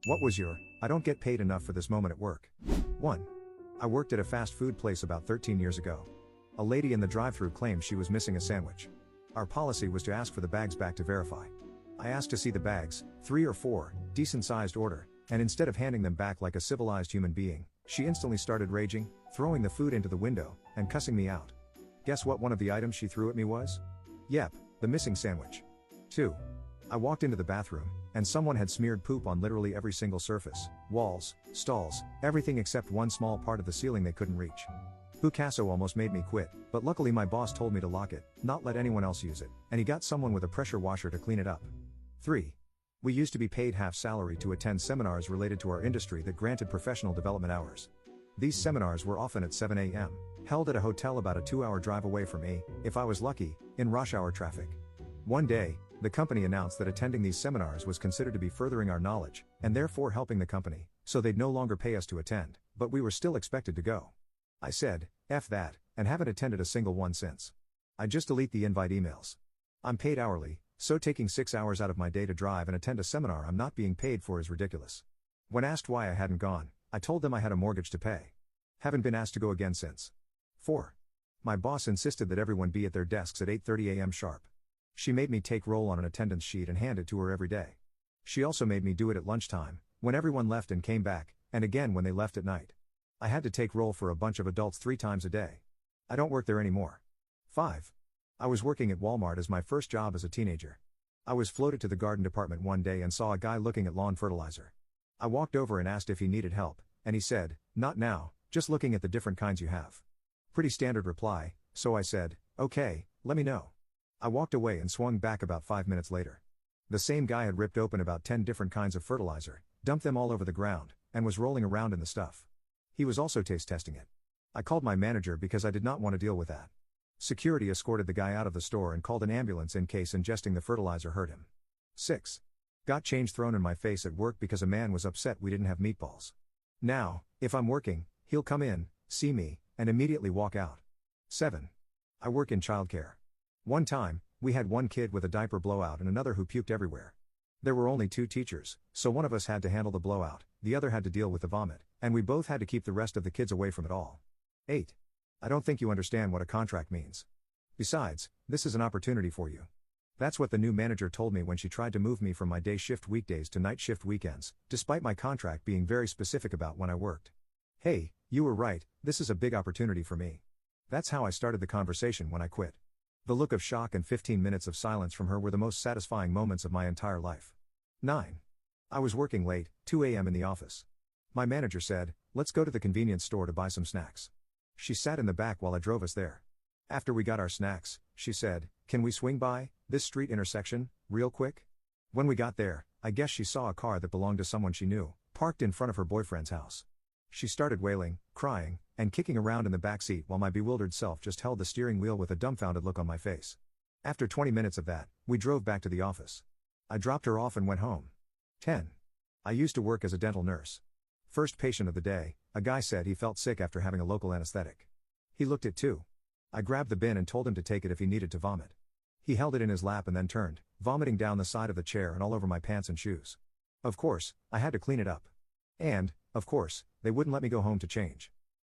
What was your, I don't get paid enough for this moment at work? 1. I worked at a fast food place about 13 years ago. A lady in the drive-thru claimed she was missing a sandwich. Our policy was to ask for the bags back to verify. I asked to see the bags, 3 or 4, decent-sized order, and instead of handing them back like a civilized human being, she instantly started raging, throwing the food into the window, and cussing me out. Guess what one of the items she threw at me was? Yep, the missing sandwich. 2. I walked into the bathroom, and someone had smeared poop on literally every single surface, walls, stalls, everything except one small part of the ceiling they couldn't reach. Picasso almost made me quit, but luckily my boss told me to lock it, not let anyone else use it, and he got someone with a pressure washer to clean it up. 3. We used to be paid half salary to attend seminars related to our industry that granted professional development hours. These seminars were often at 7 a.m., held at a hotel about a 2-hour drive away from me, if I was lucky, in rush hour traffic. One day, the company announced that attending these seminars was considered to be furthering our knowledge, and therefore helping the company, so they'd no longer pay us to attend, but we were still expected to go. I said, F that, and haven't attended a single one since. I just delete the invite emails. I'm paid hourly, so taking 6 hours out of my day to drive and attend a seminar I'm not being paid for is ridiculous. When asked why I hadn't gone, I told them I had a mortgage to pay. Haven't been asked to go again since. 4. My boss insisted that everyone be at their desks at 8:30 a.m. sharp. She made me take roll on an attendance sheet and hand it to her every day. She also made me do it at lunchtime, when everyone left and came back, and again when they left at night. I had to take roll for a bunch of adults 3 times a day. I don't work there anymore. 5. I was working at Walmart as my first job as a teenager. I was floated to the garden department one day and saw a guy looking at lawn fertilizer. I walked over and asked if he needed help, and he said, "Not now, just looking at the different kinds you have." Pretty standard reply, so I said, "Okay, let me know." I walked away and swung back about 5 minutes later. The same guy had ripped open about 10 different kinds of fertilizer, dumped them all over the ground, and was rolling around in the stuff. He was also taste testing it. I called my manager because I did not want to deal with that. Security escorted the guy out of the store and called an ambulance in case ingesting the fertilizer hurt him. 6. Got change thrown in my face at work because a man was upset we didn't have meatballs. Now, if I'm working, he'll come in, see me, and immediately walk out. 7. I work in childcare. One time, we had one kid with a diaper blowout and another who puked everywhere. There were only 2 teachers, so one of us had to handle the blowout, the other had to deal with the vomit, and we both had to keep the rest of the kids away from it all. 8. I don't think you understand what a contract means. Besides, this is an opportunity for you. That's what the new manager told me when she tried to move me from my day shift weekdays to night shift weekends, despite my contract being very specific about when I worked. Hey, you were right, this is a big opportunity for me. That's how I started the conversation when I quit. The look of shock and 15 minutes of silence from her were the most satisfying moments of my entire life. 9. I was working late, 2 a.m. in the office. My manager said, "Let's go to the convenience store to buy some snacks." She sat in the back while I drove us there. After we got our snacks, she said, "Can we swing by this street intersection, real quick?" When we got there, I guess she saw a car that belonged to someone she knew, parked in front of her boyfriend's house. She started wailing, crying, and kicking around in the back seat while my bewildered self just held the steering wheel with a dumbfounded look on my face. After 20 minutes of that, we drove back to the office. I dropped her off and went home. 10. I used to work as a dental nurse. First patient of the day, a guy said he felt sick after having a local anesthetic. He looked it too. I grabbed the bin and told him to take it if he needed to vomit. He held it in his lap and then turned, vomiting down the side of the chair and all over my pants and shoes. Of course, I had to clean it up. And, of course, they wouldn't let me go home to change.